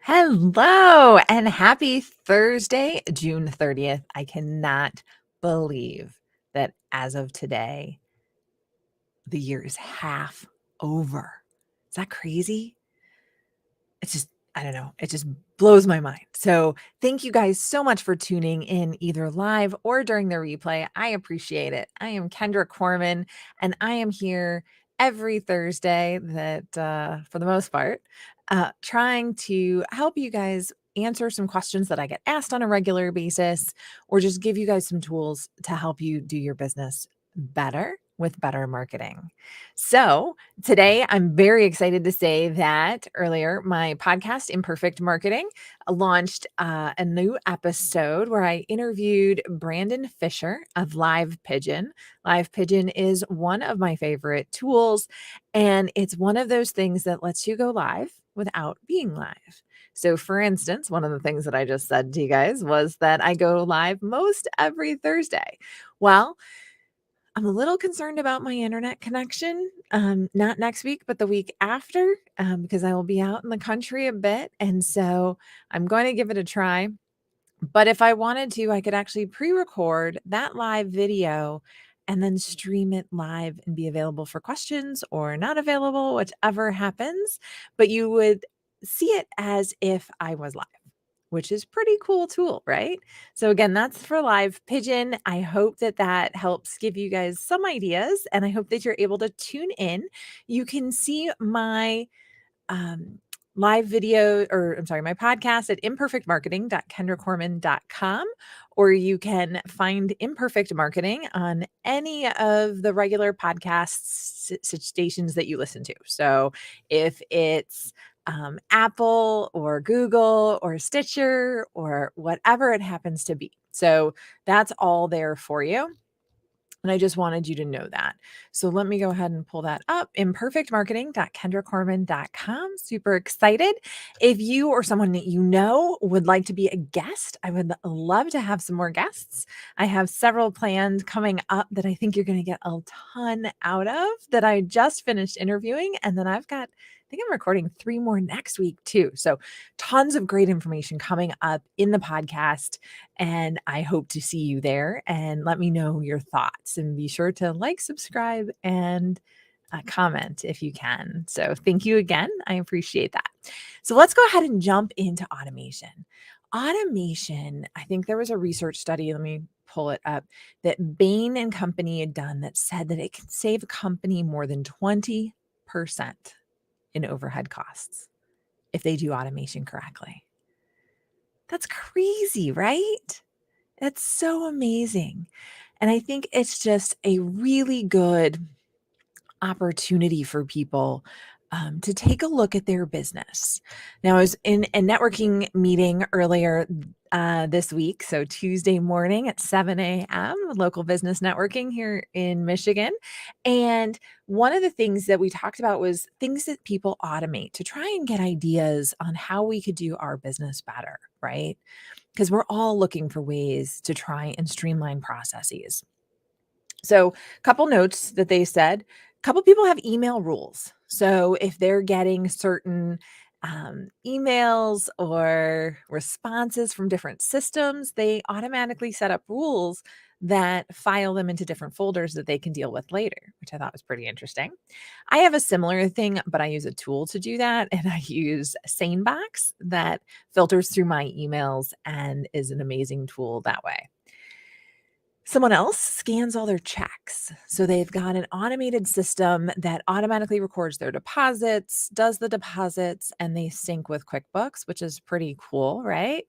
Hello and happy Thursday, June 30th. I cannot believe that as of today, the year is half over. Is that crazy? It's just, I don't know. It just blows my mind. So thank you guys so much for tuning in either live or during the replay. I appreciate it. I am Kendra Corman and I am here every Thursday for the most part, trying to help you guys answer some questions that I get asked on a regular basis, or just give you guys some tools to help you do your business better with better marketing. So today, I'm very excited to say that earlier, my podcast, Imperfect Marketing, launched a new episode where I interviewed Brandon Fisher of Live Pigeon. Live Pigeon is one of my favorite tools, and it's one of those things that lets you go live without being live. So, for instance, one of the things that I just said to you guys was that I go live most every Thursday. Well, I'm a little concerned about my internet connection, not next week, but the week after, because I will be out in the country a bit. And so I'm going to give it a try. But if I wanted to, I could actually pre record that live video and then stream it live and be available for questions or not available, whichever happens. But you would see it as if I was live, which is pretty cool tool, right? So again, that's for Live Pigeon. I hope that that helps give you guys some ideas, and I hope that you're able to tune in. You can see my um, live video, or I'm sorry, my podcast at imperfectmarketing.kendracorman.com, or you can find Imperfect Marketing on any of the regular podcast stations that you listen to. So if it's Apple or Google or Stitcher or whatever it happens to be. So that's all there for you. And I just wanted you to know that. So let me go ahead and pull that up. Imperfectmarketing.kendracorman.com. Super excited. If you or someone that you know would like to be a guest, I would love to have some more guests. I have several planned coming up that I think you're going to get a ton out of that I just finished interviewing. And then I think I'm recording 3 more next week too. So tons of great information coming up in the podcast. And I hope to see you there, and let me know your thoughts, and be sure to like, subscribe, and comment if you can. So thank you again. I appreciate that. So let's go ahead and jump into automation. Automation, I think there was a research study, let me pull it up, that Bain and Company had done that said that it can save a company more than 20% in overhead costs if they do automation correctly. That's crazy, right? That's so amazing. And I think it's just a really good opportunity for people to take a look at their business. Now, I was in a networking meeting earlier this week, so Tuesday morning at 7 a.m., local business networking here in Michigan. And one of the things that we talked about was things that people automate to try and get ideas on how we could do our business better, right? Because we're all looking for ways to try and streamline processes. So, a couple notes that they said. A couple people have email rules. So, if they're getting certain emails or responses from different systems, they automatically set up rules that file them into different folders that they can deal with later, which I thought was pretty interesting. I have a similar thing, but I use a tool to do that. And I use SaneBox that filters through my emails and is an amazing tool that way. Someone else scans all their checks. So they've got an automated system that automatically records their deposits, does the deposits, and they sync with QuickBooks, which is pretty cool, right?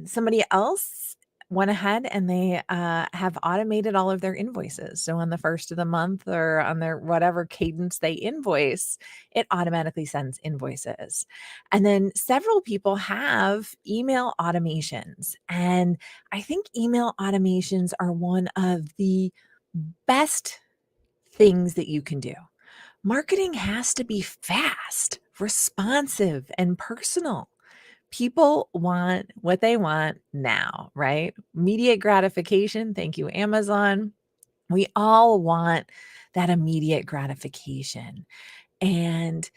Somebody else went ahead and they have automated all of their invoices. So on the first of the month or on their whatever cadence they invoice, it automatically sends invoices. And then several people have email automations. And I think email automations are one of the best things that you can do. Marketing has to be fast, responsive, and personal. People want what they want now, right? Immediate gratification. Thank you, Amazon. We all want that immediate gratification. And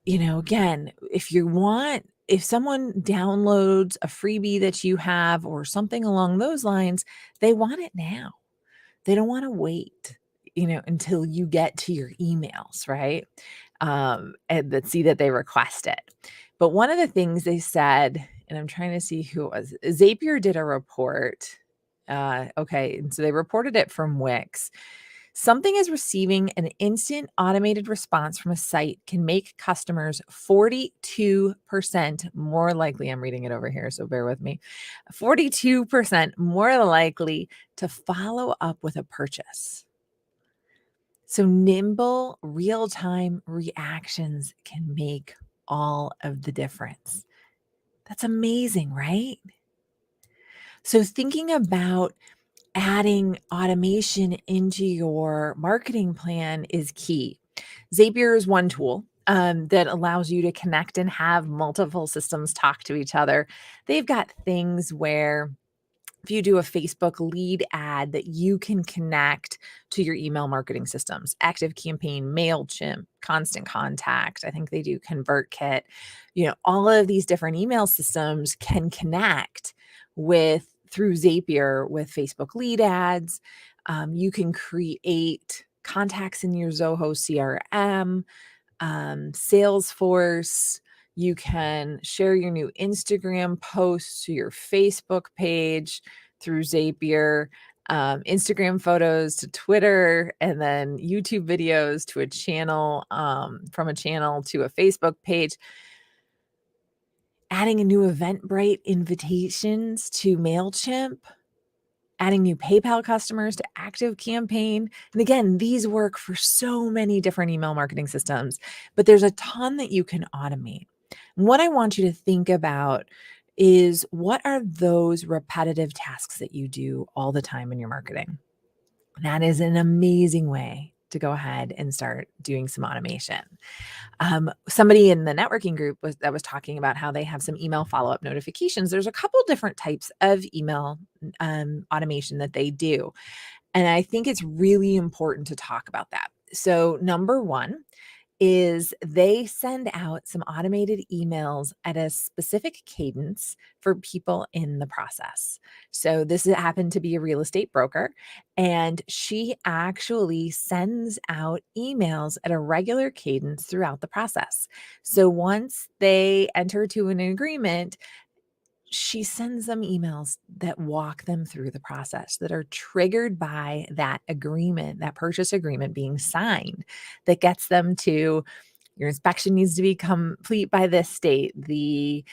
again, if someone downloads a freebie that you have or something along those lines, they want it now. They don't want to wait, until you get to your emails, right? And that see that they request it. But one of the things they said, and I'm trying to see who it was, Zapier did a report. Okay, and so they reported it from Wix. Something is receiving an instant automated response from a site can make customers 42% more likely. I'm reading it over here, so bear with me. 42% more likely to follow up with a purchase. So nimble, real-time reactions can make all of the difference. That's amazing, right? So thinking about adding automation into your marketing plan is key. Zapier is one tool that allows you to connect and have multiple systems talk to each other. They've got things where if you do a Facebook lead ad that you can connect to your email marketing systems, ActiveCampaign, MailChimp, Constant Contact. I think they do ConvertKit. All of these different email systems can connect through Zapier with Facebook lead ads. You can create contacts in your Zoho CRM, Salesforce. You can share your new Instagram posts to your Facebook page through Zapier, Instagram photos to Twitter, and then YouTube videos to a channel, from a channel to a Facebook page. Adding a new Eventbrite invitations to MailChimp, adding new PayPal customers to ActiveCampaign. And again, these work for so many different email marketing systems, but there's a ton that you can automate. And what I want you to think about is, what are those repetitive tasks that you do all the time in your marketing? That is an amazing way to go ahead and start doing some automation. Somebody in the networking group was talking about how they have some email follow-up notifications. There's a couple different types of email automation that they do. And I think it's really important to talk about that. So number one is they send out some automated emails at a specific cadence for people in the process. So this happened to be a real estate broker, and she actually sends out emails at a regular cadence throughout the process. So once they enter to an agreement, she sends them emails that walk them through the process, that are triggered by that agreement, that purchase agreement being signed, that gets them to, your inspection needs to be complete by this date, the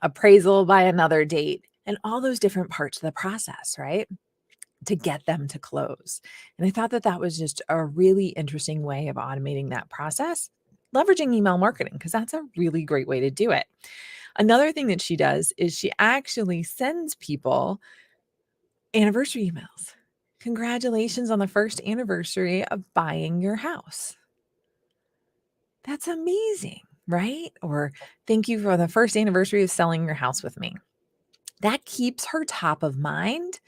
appraisal by another date, and all those different parts of the process, right? To get them to close. And I thought that that was just a really interesting way of automating that process, leveraging email marketing, because that's a really great way to do it. Another thing that she does is she actually sends people anniversary emails. Congratulations on the first anniversary of buying your house. That's amazing, right? Or thank you for the first anniversary of selling your house with me. That keeps her top of mind.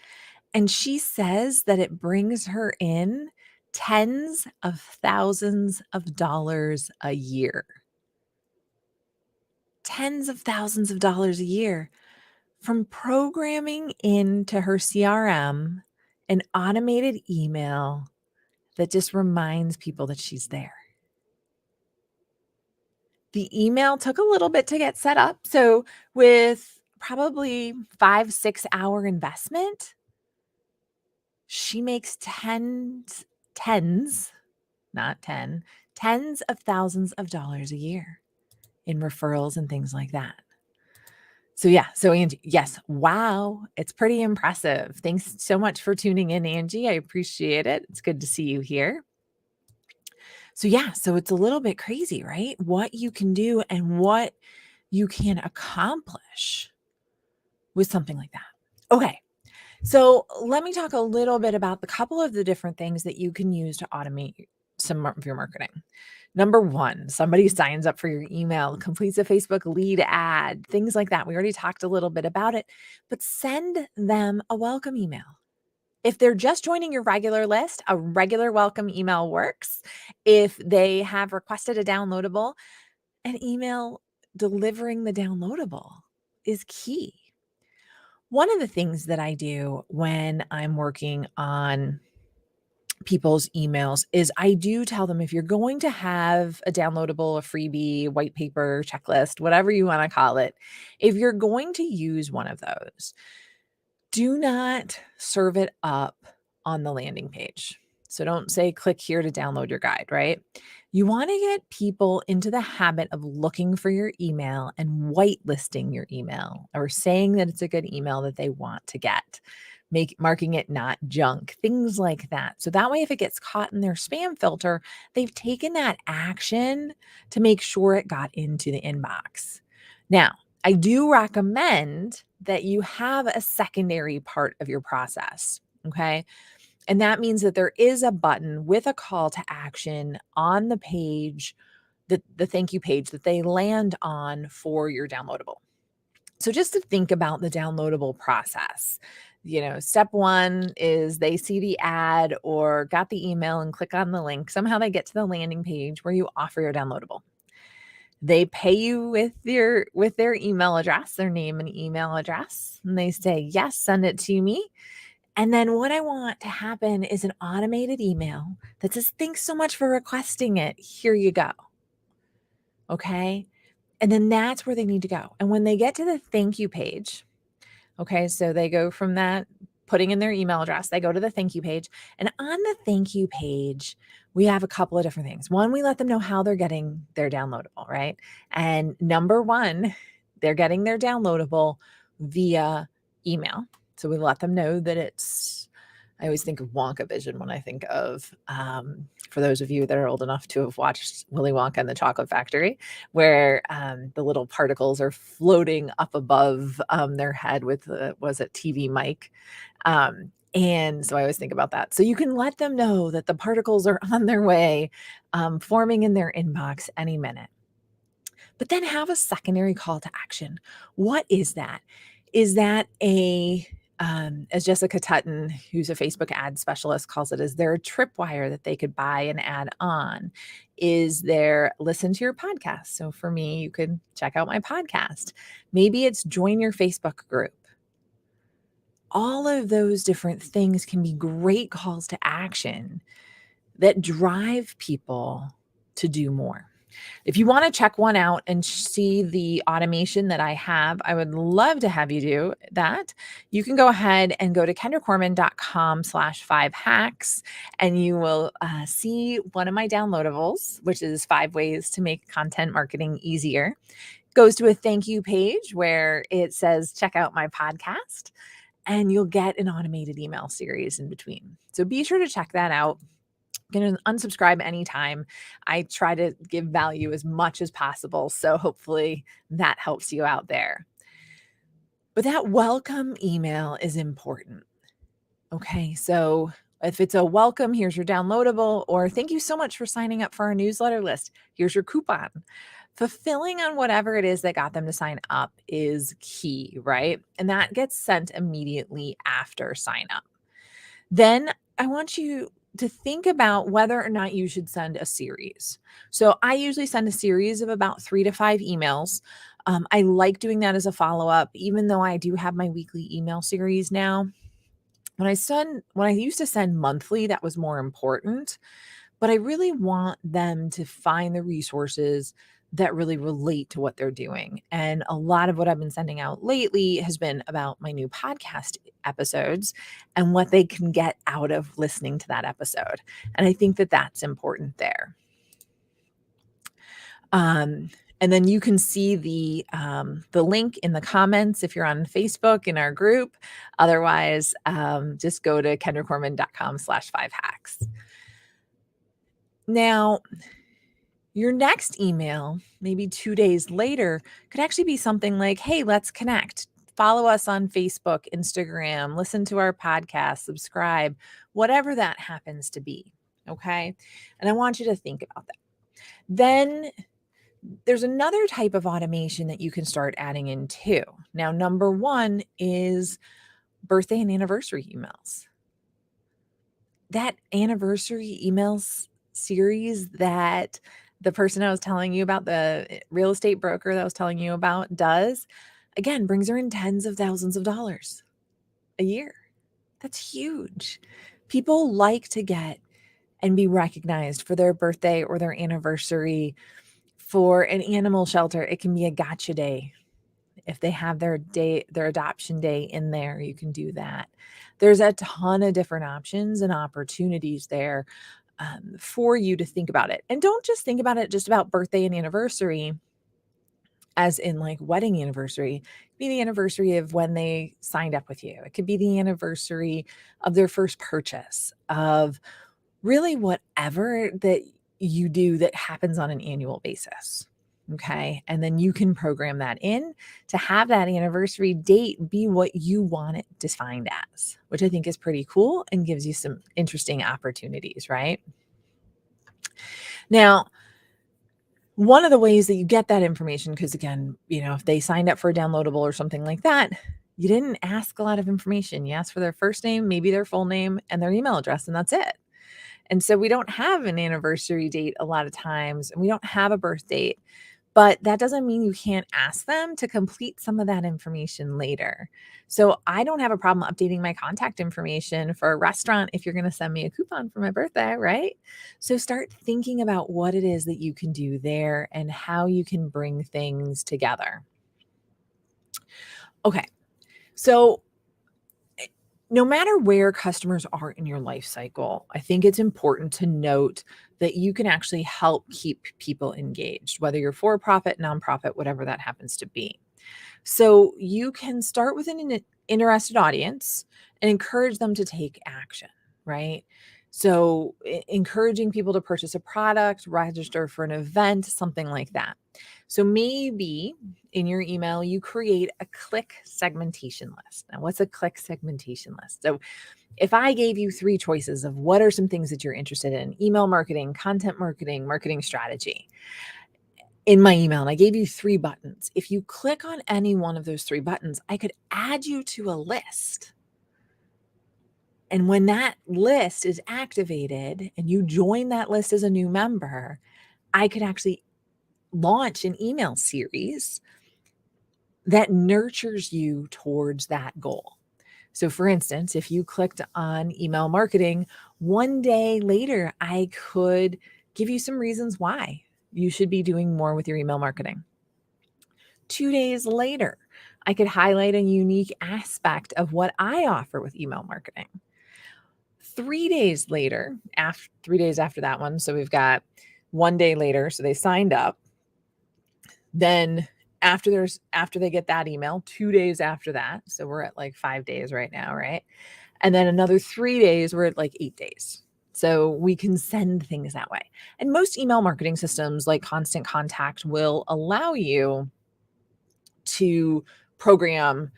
And she says that it brings her in tens of thousands of dollars a year. Tens of thousands of dollars a year from programming into her CRM an automated email that just reminds people that she's there. The email took a little bit to get set up. So with probably 5-6 hour investment, she makes not 10, tens of thousands of dollars a year in referrals and things like that. So yeah, so Angie, yes, wow, it's pretty impressive. Thanks so much for tuning in, Angie. I appreciate it. It's good to see you here. So yeah, so it's a little bit crazy, right? What you can do and what you can accomplish with something like that. Okay, so let me talk a little bit about the couple of the different things that you can use to automate some of your marketing. Number one, somebody signs up for your email, completes a Facebook lead ad, things like that. We already talked a little bit about it, but send them a welcome email. If they're just joining your regular list, a regular welcome email works. If they have requested a downloadable, and email delivering the downloadable is key. One of the things that I do when I'm working on people's emails is I do tell them, if you're going to have a downloadable, a freebie, white paper, checklist, whatever you want to call it, if you're going to use one of those, do not serve it up on the landing page. So don't say click here to download your guide, right? You want to get people into the habit of looking for your email and whitelisting your email, or saying that it's a good email that they want to get, marking it not junk, things like that. So that way, if it gets caught in their spam filter, they've taken that action to make sure it got into the inbox. Now, I do recommend that you have a secondary part of your process. Okay. And that means that there is a button with a call to action on the page, the thank you page that they land on for your downloadable. So just to think about the downloadable process, step one is they see the ad or got the email and click on the link. Somehow they get to the landing page where you offer your downloadable. They pay you with their email address, their name and email address, and they say, yes, send it to me. And then what I want to happen is an automated email that says, thanks so much for requesting it. Here you go. Okay. And then that's where they need to go. And when they get to the thank you page, okay, so they go from that, putting in their email address, they go to the thank you page. And on the thank you page, we have a couple of different things. One, we let them know how they're getting their downloadable, right? And number one, they're getting their downloadable via email. So we let them know that I always think of Wonka Vision when I think of, for those of you that are old enough to have watched Willy Wonka and the Chocolate Factory, where the little particles are floating up above their head with, was it TV mic? And so I always think about that. So you can let them know that the particles are on their way, forming in their inbox any minute. But then have a secondary call to action. What is that? Is that as Jessica Tutton, who's a Facebook ad specialist, calls it, is there a tripwire that they could buy and add on? Is there listen to your podcast? So for me, you could check out my podcast. Maybe it's join your Facebook group. All of those different things can be great calls to action that drive people to do more. If you want to check one out and see the automation that I have, I would love to have you do that. You can go ahead and go to kendracorman.com/5hacks, and you will see one of my downloadables, which is 5 ways to make content marketing easier. Goes to a thank you page where it says, check out my podcast, and you'll get an automated email series in between. So be sure to check that out. You can unsubscribe anytime. I try to give value as much as possible. So hopefully that helps you out there. But that welcome email is important. Okay. So if it's a welcome, here's your downloadable, or thank you so much for signing up for our newsletter list, here's your coupon. Fulfilling on whatever it is that got them to sign up is key, right? And that gets sent immediately after sign up. Then I want you to think about whether or not you should send a series. So I usually send a series of about 3 to 5 emails. I like doing that as a follow-up, even though I do have my weekly email series now. When I used to send monthly, that was more important, but I really want them to find the resources that really relate to what they're doing. And a lot of what I've been sending out lately has been about my new podcast episodes and what they can get out of listening to that episode. And I think that that's important there. And then you can see the link in the comments if you're on Facebook in our group. Otherwise, just go to kendracorman.com/5hacks. Now, your next email, maybe 2 days later, could actually be something like, hey, let's connect. Follow us on Facebook, Instagram, listen to our podcast, subscribe, whatever that happens to be. Okay. And I want you to think about that. Then there's another type of automation that you can start adding in too. Now, number one is birthday and anniversary emails. That anniversary emails series that the person I was telling you about, the real estate broker that I was telling you about, does, again, brings her in tens of thousands of dollars a year. That's huge. People like to get and be recognized for their birthday or their anniversary. For an animal shelter, it can be a gotcha day. If they have their adoption day in there, you can do that. There's a ton of different options and opportunities there for you to think about it. And don't just think about it just about birthday and anniversary, as in like wedding anniversary. It could be the anniversary of when they signed up with you. It could be the anniversary of their first purchase, of really whatever that you do that happens on an annual basis. Okay. And then you can program that in to have that anniversary date be what you want it defined as, which I think is pretty cool and gives you some interesting opportunities, right? Now, one of the ways that you get that information, because again, if they signed up for a downloadable or something like that, you didn't ask a lot of information. You asked for their first name, maybe their full name, and their email address, and that's it. And so we don't have an anniversary date a lot of times, and we don't have a birth date. But that doesn't mean you can't ask them to complete some of that information later. So I don't have a problem updating my contact information for a restaurant if you're going to send me a coupon for my birthday, right? So start thinking about what it is that you can do there and how you can bring things together. Okay. So no matter where customers are in your life cycle, I think it's important to note that you can actually help keep people engaged, whether you're for profit, nonprofit, whatever that happens to be. So you can start with an interested audience and encourage them to take action, right? So encouraging people to purchase a product, register for an event, something like that. So maybe in your email, you create a click segmentation list. Now, what's a click segmentation list? So if I gave you 3 choices of what are some things that you're interested in, email marketing, content marketing, marketing strategy, in my email, and I gave you 3 buttons. If you click on any one of those 3 buttons, I could add you to a list. And when that list is activated and you join that list as a new member, I could actually launch an email series that nurtures you towards that goal. So for instance, if you clicked on email marketing, one day later, I could give you some reasons why you should be doing more with your email marketing. 2 days later, I could highlight a unique aspect of what I offer with email marketing. 3 days later, 3 days after that one, so we've got 1 day later, so they signed up. Then after they get that email, 2 days after that, so we're at like 5 days right now, right? And then another 3 days, we're at like 8 days. So we can send things that way. And most email marketing systems like Constant Contact will allow you to program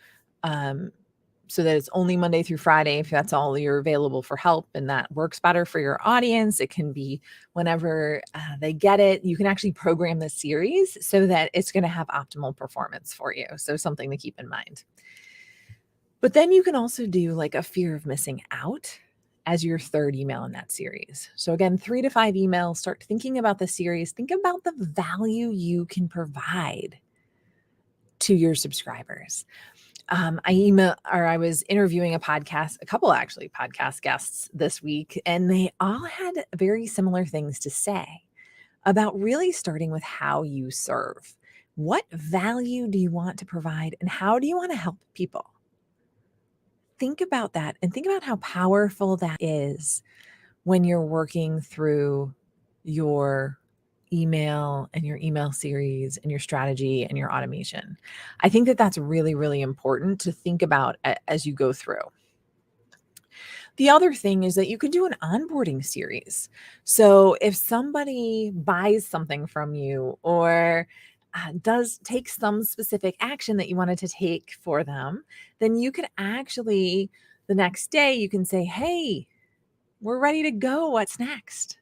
so that it's only Monday through Friday if that's all you're available for help, and that works better for your audience. It can be whenever they get it. You can actually program the series so that it's going to have optimal performance for you. So something to keep in mind. But then you can also do like a fear of missing out as your 3rd email in that series. So again, 3 to 5 emails, start thinking about the series, think about the value you can provide to your subscribers. I was interviewing a couple actually podcast guests this week, and they all had very similar things to say about really starting with how you serve. What value do you want to provide, and how do you want to help people? Think about that and think about how powerful that is when you're working through your email and your email series and your strategy and your automation. I think that that's really, really important to think about as you go through. The other thing is that you could do an onboarding series. So if somebody buys something from you or does take some specific action that you wanted to take for them, then you could actually, the next day, you can say, hey, we're ready to go. What's next?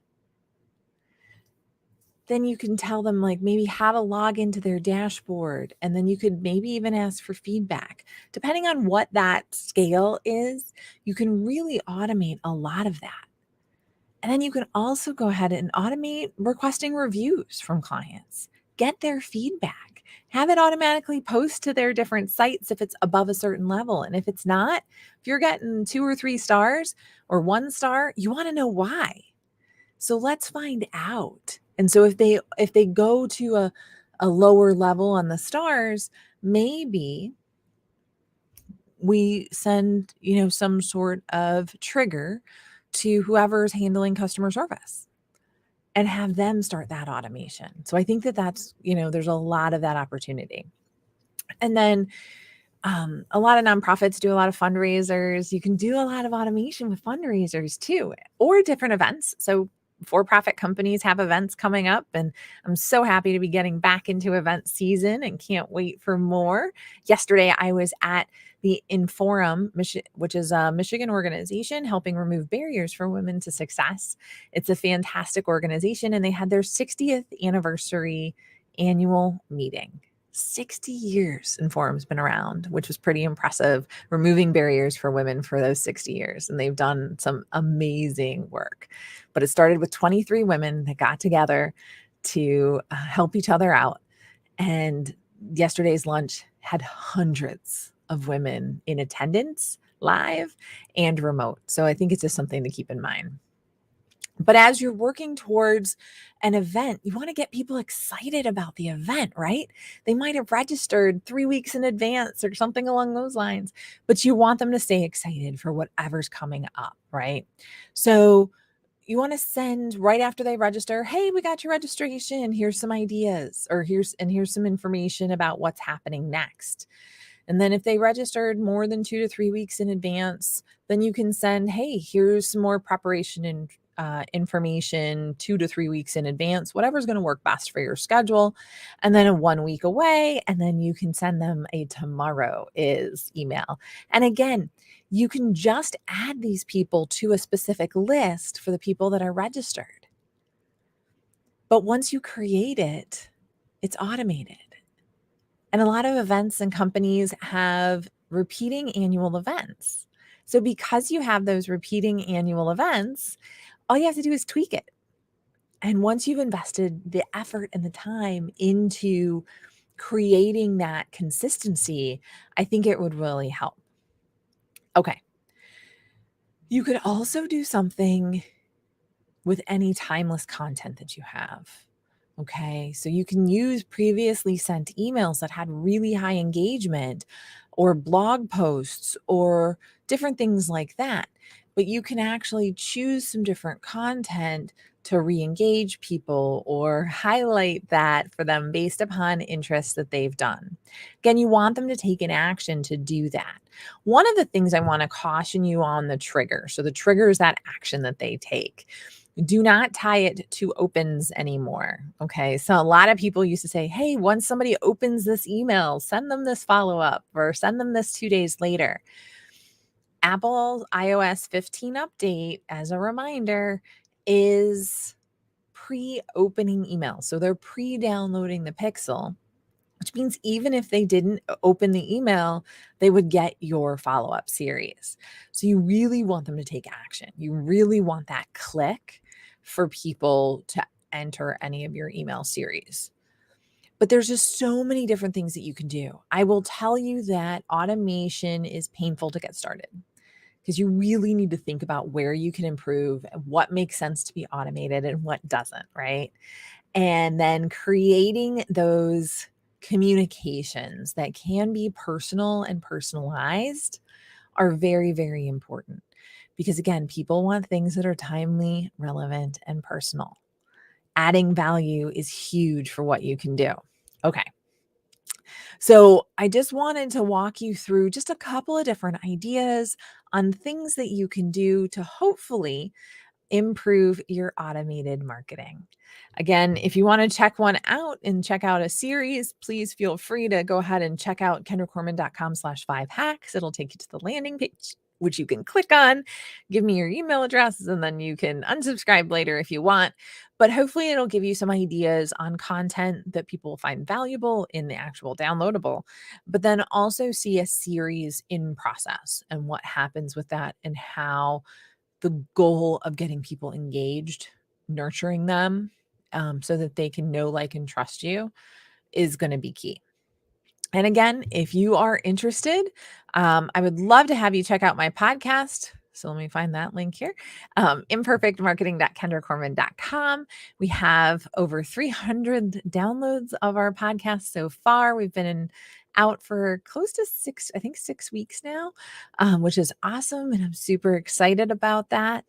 Then you can tell them like maybe how to log into their dashboard. And then you could maybe even ask for feedback. Depending on what that scale is, you can really automate a lot of that. And then you can also go ahead and automate requesting reviews from clients. Get their feedback. Have it automatically post to their different sites if it's above a certain level. And if it's not, if you're getting 2 or 3 stars or 1 star, you want to know why. So let's find out. And so if they go to a lower level on the stars, maybe we send, some sort of trigger to whoever's handling customer service and have them start that automation. So I think that that's, there's a lot of that opportunity. And then a lot of nonprofits do a lot of fundraisers. You can do a lot of automation with fundraisers too, or different events. So for-profit companies have events coming up, and I'm so happy to be getting back into event season and can't wait for more. Yesterday, I was at the Inforum, which is a Michigan organization helping remove barriers for women to success. It's a fantastic organization, and they had their 60th anniversary annual meeting. 60 years Inforum's been around, which was pretty impressive, removing barriers for women for those 60 years. And they've done some amazing work. But it started with 23 women that got together to help each other out. And yesterday's lunch had hundreds of women in attendance, live and remote. So I think it's just something to keep in mind. But as you're working towards an event, you want to get people excited about the event, right? They might have registered 3 weeks in advance or something along those lines, but you want them to stay excited for whatever's coming up, right? So you want to send right after they register, hey, we got your registration. Here's some ideas, or here's some information about what's happening next. And then if they registered more than 2 to 3 weeks in advance, then you can send, hey, here's some more preparation and information 2 to 3 weeks in advance, whatever's going to work best for your schedule. And then a 1 week away, and then you can send them a tomorrow is email. And again, you can just add these people to a specific list for the people that are registered. But once you create it, it's automated. And a lot of events and companies have repeating annual events. So because you have those repeating annual events, all you have to do is tweak it. And once you've invested the effort and the time into creating that consistency, I think it would really help. Okay. You could also do something with any timeless content that you have. Okay, so you can use previously sent emails that had really high engagement, or blog posts, or different things like that. But you can actually choose some different content to re-engage people or highlight that for them based upon interests that they've done. Again, you want them to take an action to do that. One of the things I want to caution you on the trigger. So the trigger is that action that they take. Do not tie it to opens anymore. Okay. So a lot of people used to say, hey, once somebody opens this email, send them this follow up or send them this 2 days later. Apple's iOS 15 update, as a reminder, is pre-opening email. So they're pre-downloading the Pixel, which means even if they didn't open the email, they would get your follow-up series. So you really want them to take action. You really want that click for people to enter any of your email series. But there's just so many different things that you can do. I will tell you that automation is painful to get started, because you really need to think about where you can improve and what makes sense to be automated and what doesn't, right? And then creating those communications that can be personal and personalized are very, very important. Because again, people want things that are timely, relevant, and personal. Adding value is huge for what you can do. Okay. So I just wanted to walk you through just a couple of different ideas on things that you can do to hopefully improve your automated marketing. Again, if you want to check one out and check out a series, please feel free to go ahead and check out kendracorman.com/5hacks. It'll take you to the landing page, which you can click on, give me your email address, and then you can unsubscribe later if you want. But hopefully it'll give you some ideas on content that people find valuable in the actual downloadable, but then also see a series in process and what happens with that and how the goal of getting people engaged, nurturing them, so that they can know, like, and trust you is going to be key. And again, if you are interested, I would love to have you check out my podcast. So let me find that link here. Imperfectmarketing.kendracorman.com. We have over 300 downloads of our podcast so far. We've been out for close to 6 weeks now, which is awesome. And I'm super excited about that.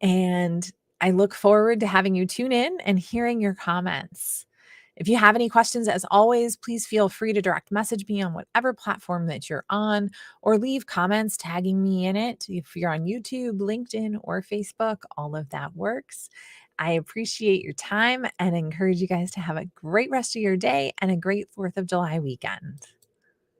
And I look forward to having you tune in and hearing your comments. If you have any questions, as always, please feel free to direct message me on whatever platform that you're on, or leave comments tagging me in it. If you're on YouTube, LinkedIn, or Facebook, all of that works. I appreciate your time and encourage you guys to have a great rest of your day and a great 4th of July weekend.